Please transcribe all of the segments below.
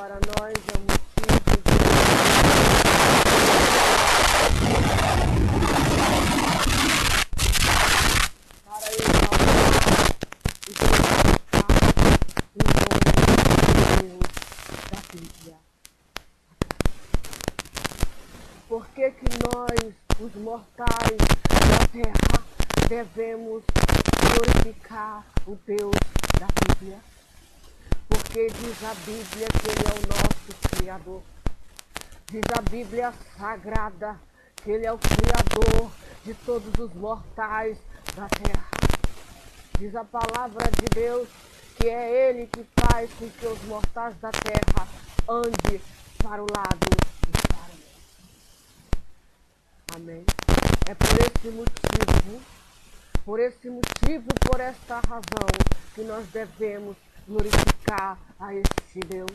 para nós é um motivo para exaltar e glorificar o nome de Deus da Bíblia. Por que nós, os mortais da terra, devemos glorificar o Deus da Bíblia? Porque diz a Bíblia que Ele é o nosso Criador. Diz a Bíblia Sagrada que Ele é o Criador de todos os mortais da terra. Diz a palavra de Deus que é Ele que faz com que os mortais da terra andem para o lado e para o outro. Amém. É por esse motivo, por esta razão, que nós devemos glorificar a este Deus.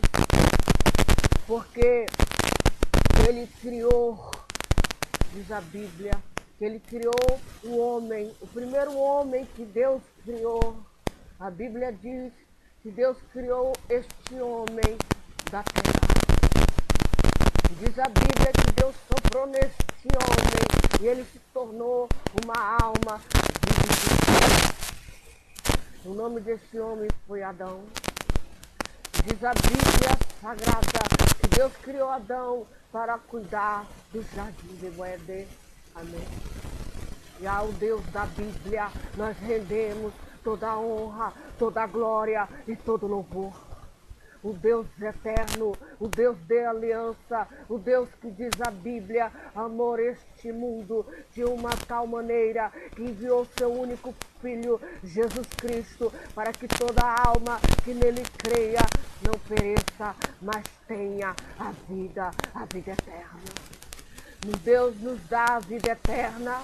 Porque Ele criou, diz a Bíblia, que Ele criou o homem, o primeiro homem que Deus criou. A Bíblia diz que Deus criou este homem da terra. Diz a Bíblia que Deus soprou neste homem e ele se tornou uma alma vivificante. O nome desse homem foi Adão. Diz a Bíblia Sagrada que Deus criou Adão para cuidar do jardim de Éden. Amém. E ao Deus da Bíblia nós rendemos toda a honra, toda a glória e todo louvor. O Deus eterno, o Deus de aliança, o Deus que diz a Bíblia, amou este mundo de uma tal maneira que enviou seu único Filho, Jesus Cristo, para que toda alma que nele creia não pereça, mas tenha a vida eterna. Deus nos dá a vida eterna,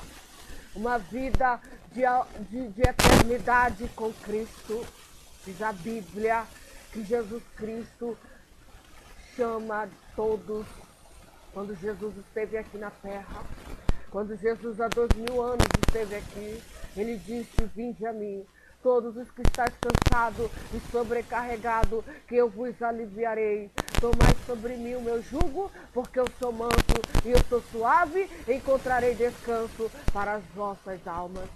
uma vida de eternidade com Cristo. Diz a Bíblia que Jesus Cristo chama todos, quando Jesus esteve aqui na terra, quando Jesus há 2000 anos esteve aqui, ele disse: vinde a mim, todos os que estáis cansados e sobrecarregados, que eu vos aliviarei. Tomai sobre mim o meu jugo, porque eu sou manso e eu sou suave, e encontrarei descanso para as vossas almas.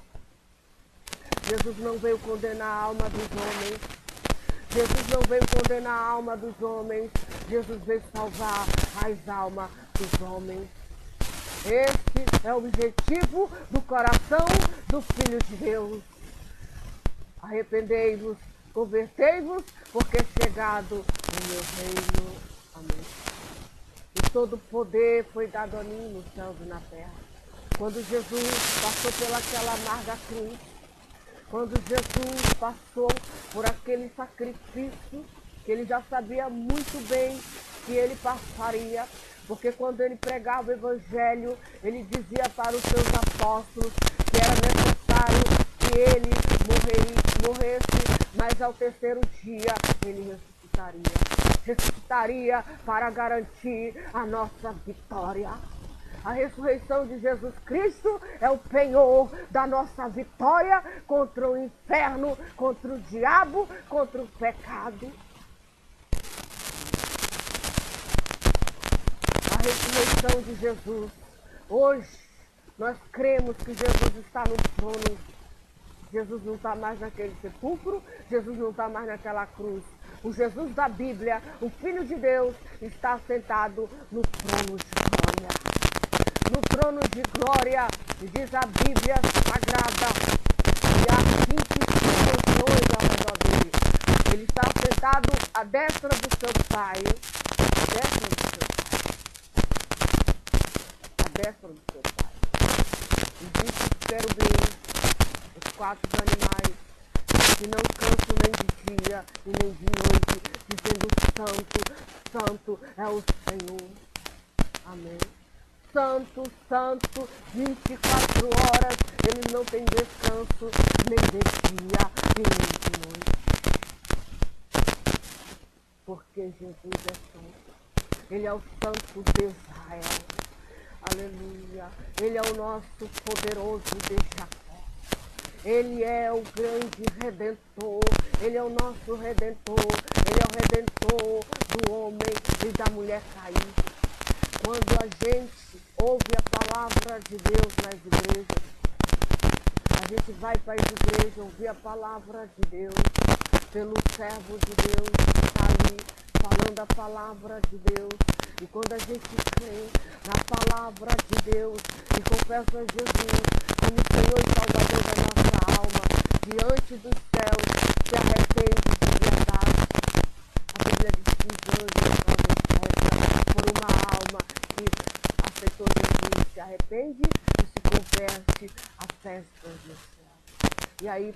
Jesus não veio condenar a alma dos homens. Jesus não veio condenar a alma dos homens. Jesus veio salvar as almas dos homens. Este é o objetivo do coração do Filho de Deus. Arrependei-vos, convertei-vos, porque é chegado o meu reino. Amém. E todo poder foi dado a mim nos céus e na terra. Quando Jesus passou pelaquela amarga cruz, quando Jesus passou por aquele sacrifício, que ele já sabia muito bem que ele passaria, porque quando ele pregava o Evangelho, ele dizia para os seus apóstolos que era necessário que ele morresse, mas ao terceiro dia ele ressuscitaria para garantir a nossa vitória. A ressurreição de Jesus Cristo é o penhor da nossa vitória contra o inferno, contra o diabo, contra o pecado. A ressurreição de Jesus. Hoje nós cremos que Jesus está no trono. Jesus não está mais naquele sepulcro, Jesus não está mais naquela cruz. O Jesus da Bíblia, o Filho de Deus, está sentado no trono de glória. No trono de glória, diz a Bíblia Sagrada, e há 25 tronos ao redor dele. Ele está sentado à destra do seu Pai. À destra do seu Pai. À destra do seu Pai. E disse os querubins, os 4 animais, que não cansam nem de dia e nem de noite, dizendo: Santo, Santo é o Senhor. Amém. Santo, Santo, 24 horas, ele não tem descanso, nem de dia e nem de noite. Porque Jesus é santo. Ele é o Santo de Israel. Aleluia. Ele é o nosso poderoso de Jacó. Ele é o grande Redentor, Ele é o nosso Redentor, Ele é o Redentor do homem e da mulher caída. Quando a gente ouve a palavra de Deus nas igrejas, a gente vai para as igrejas ouvir a palavra de Deus, pelo servo de Deus que está ali falando a palavra de Deus. E quando a gente crê na palavra de Deus e confessa Jesus como Senhor e Salvador da nossa alma, diante dos céus, se arrepende de verdade. A Bíblia diz que os anjos fazem festa por uma alma que aceitou Jesus, se arrepende e se converte à festa do céu. E aí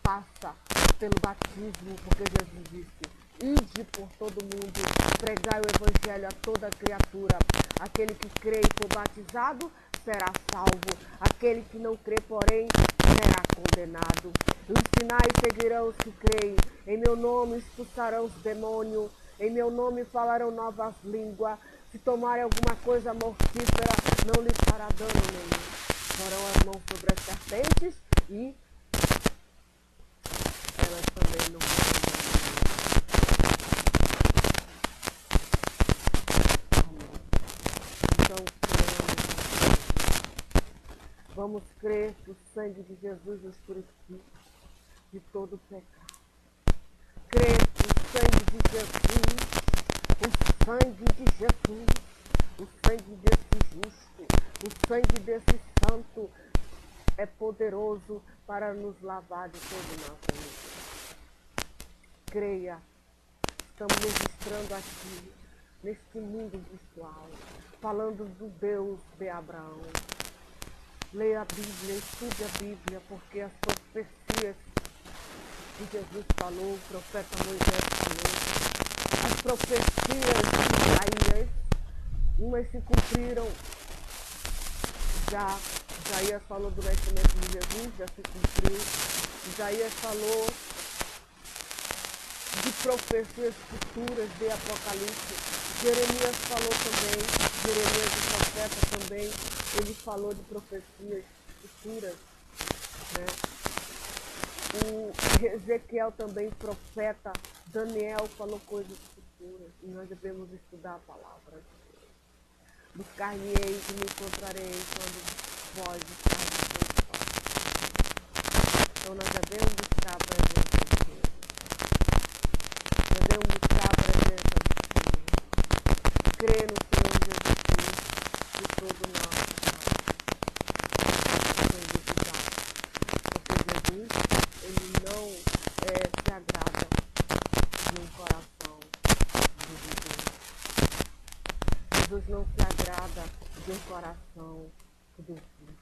passa pelo batismo, porque Jesus disse: ide por todo mundo, pregai o evangelho a toda criatura. Aquele que crê e for batizado será salvo. Aquele que não crê, porém, será condenado. Os sinais seguirão os que creem. Em meu nome expulsarão os demônios. Em meu nome falarão novas línguas. Se tomarem alguma coisa mortífera, não lhes fará dano nenhum. Porão as mãos sobre as serpentes e elas também não farão dano. Então, vamos crer que o sangue de Jesus nos purifica de todo pecado. Crer que o sangue de Jesus, o sangue de Jesus, o sangue desse justo, o sangue desse santo é poderoso para nos lavar de todo o nosso pecado. Creia, estamos registrando aqui, neste mundo virtual, falando do Deus de Abraão. Leia a Bíblia, estude a Bíblia, porque as profecias que Jesus falou, o profeta Moisés falou, as profecias de Isaías, umas se cumpriram. Já Isaías falou do nascimento de Jesus, já se cumpriu. Isaías falou de profecias futuras de Apocalipse. Jeremias falou também, Jeremias o profeta também, ele falou de profecias futuras, né? O Ezequiel também, profeta, Daniel falou coisas futuras, e nós devemos estudar a palavra de Deus. Buscar-me-eis e me encontrareis quando vós estáis sós. Então nós devemos buscar a presença de Deus. Devemos buscar a presença do Senhor. Crer no Senhor Jesus Cristo de todo o nosso ele não se agrada de um coração dividido. Jesus não se agrada de um coração dividido.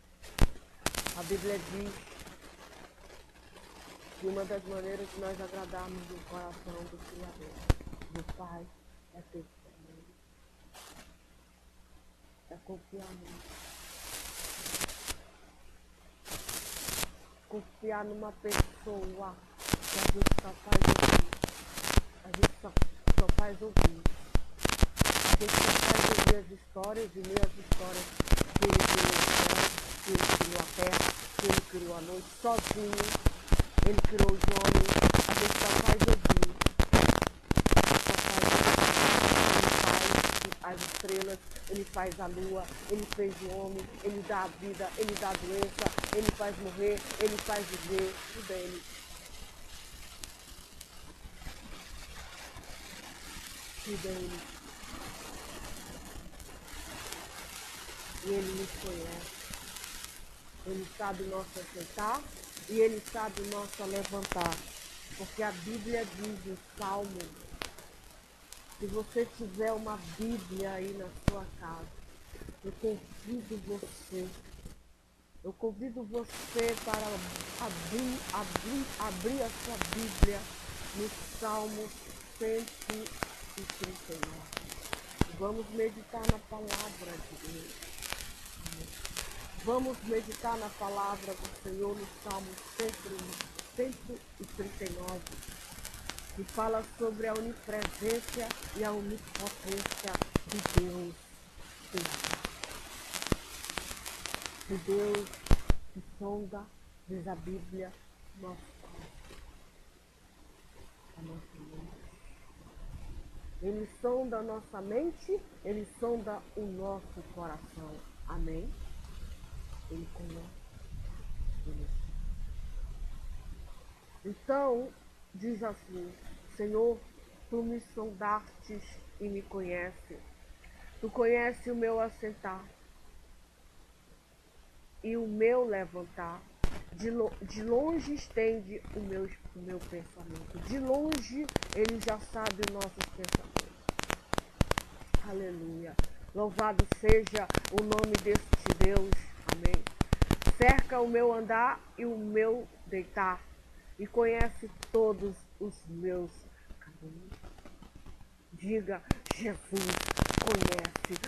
A Bíblia diz que uma das maneiras de nós agradarmos o coração do Criador, do Pai, é ter fé nele. É confiar nele. Confiar numa pessoa que a gente só faz ouvir. A gente só faz ouvir. A gente só faz ouvir as histórias e ler as histórias que ele criou o céu, que ele criou a terra, que ele criou a noite sozinho. Ele criou os homens. A gente só faz ouvir. Só faz ouvir. Ele faz as estrelas. Ele faz a lua, ele fez o homem, ele dá a vida, ele dá a doença, ele faz morrer, ele faz viver, tudo é ele. Tudo é ele. E ele nos conhece. Ele sabe o nosso aceitar e ele sabe o nosso levantar. Porque a Bíblia diz no Salmo, se você tiver uma Bíblia aí na sua casa, eu convido você para abrir a sua Bíblia no Salmo 139. Vamos meditar na palavra de Deus. Vamos meditar na palavra do Senhor no Salmo 139. Que fala sobre a onipresença e a onipotência de Deus. De Deus que sonda diz a Bíblia, nosso Pai, a nossa mente. Ele sonda a nossa mente, ele sonda o nosso coração. Amém? Ele conhece. Ele sabe. Então, diz assim, Senhor, tu me sondastes e me conheces. Tu conheces o meu assentar e o meu levantar. De longe estende o meu pensamento. De longe ele já sabe os nossos pensamentos. Aleluia. Louvado seja o nome deste Deus. Amém. Cerca o meu andar e o meu deitar. E conhece todos os meus caminhos. Diga, Jesus conhece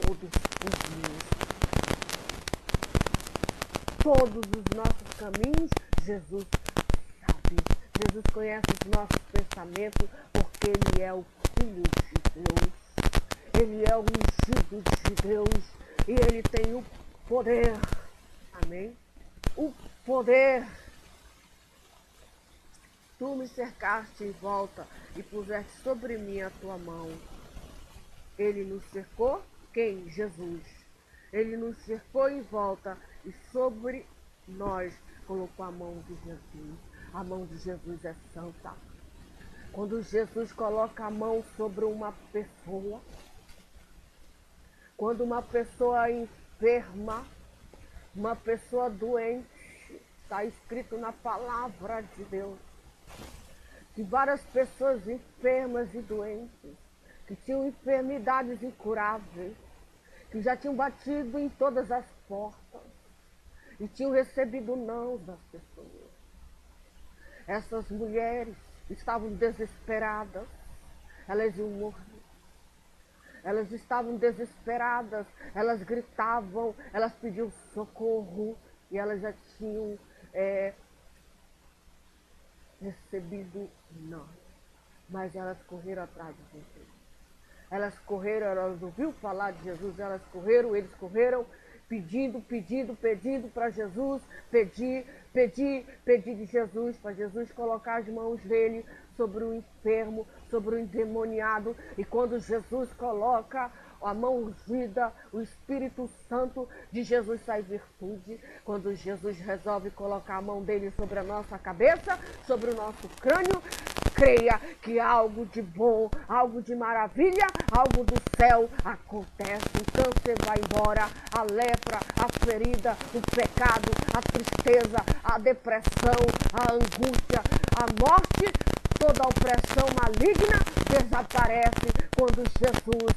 todos os meus caminhos. Todos os nossos caminhos, Jesus sabe. Jesus conhece os nossos pensamentos, porque Ele é o Filho de Deus. Ele é o ungido de Deus. E Ele tem o poder. Amém? O poder. Tu me cercaste em volta e puseste sobre mim a tua mão. Ele nos cercou? Quem? Jesus. Ele nos cercou em volta e sobre nós colocou a mão de Jesus. A mão de Jesus é santa. Quando Jesus coloca a mão sobre uma pessoa, quando uma pessoa enferma, uma pessoa doente, está escrito na palavra de Deus, que várias pessoas enfermas e doentes, que tinham enfermidades incuráveis, que já tinham batido em todas as portas e tinham recebido não das pessoas. Essas mulheres estavam desesperadas, elas iam morrer. Elas estavam desesperadas, elas gritavam, elas pediam socorro e elas já tinham recebido não. Mas elas correram atrás de Jesus. Elas correram, elas ouviram falar de Jesus, elas correram, eles correram, pedindo para Jesus, pedir de Jesus, para Jesus colocar as mãos dele sobre o enfermo, sobre o endemoniado. E quando Jesus coloca a mão ungida, o Espírito Santo de Jesus sai virtude. Quando Jesus resolve colocar a mão dele sobre a nossa cabeça, sobre o nosso crânio, creia que algo de bom, algo de maravilha, algo do céu acontece. O câncer vai embora, a lepra, a ferida, o pecado, a tristeza, a depressão, a angústia, a morte, toda a opressão maligna desaparece quando Jesus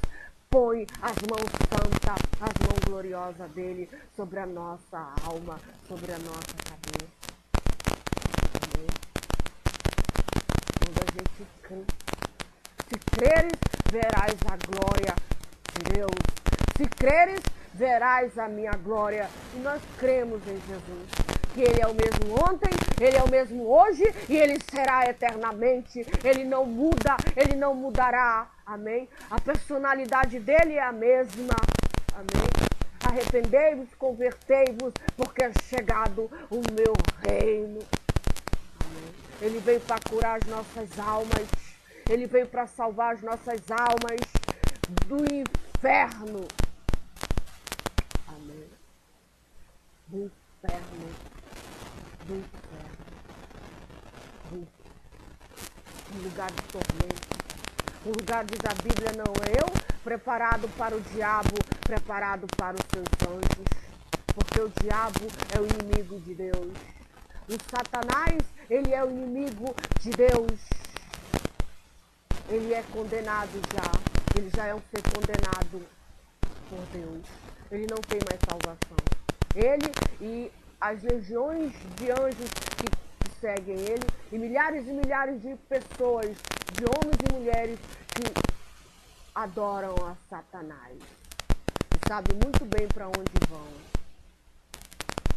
põe as mãos santas, as mãos gloriosas dele sobre a nossa alma, sobre a nossa cabeça. Amém? Quando a gente crê, se creres, verás a glória de Deus. Se creres, verás a minha glória. E nós cremos em Jesus, que Ele é o mesmo ontem, Ele é o mesmo hoje e Ele será eternamente. Ele não muda, Ele não mudará. Amém? A personalidade dEle é a mesma. Amém? Arrependei-vos, convertei-vos, porque é chegado o meu reino. Amém? Ele veio para curar as nossas almas. Ele veio para salvar as nossas almas do inferno. Amém? Do inferno. Do inferno. Um lugar de tormento. Um lugar, diz a Bíblia, não é eu, preparado para o diabo, preparado para os seus anjos. Porque o diabo é o inimigo de Deus. O Satanás, ele é o inimigo de Deus. Ele é condenado já. Ele já é um ser condenado por Deus. Ele não tem mais salvação. Ele e as legiões de anjos que seguem ele, e milhares de pessoas, de homens e mulheres que adoram a Satanás. E sabem muito bem para onde vão.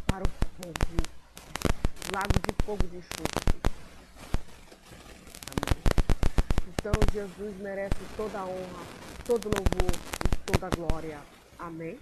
Para o fogo. Lago de fogo de enxofre. Então Jesus merece toda a honra, todo louvor e toda a glória. Amém?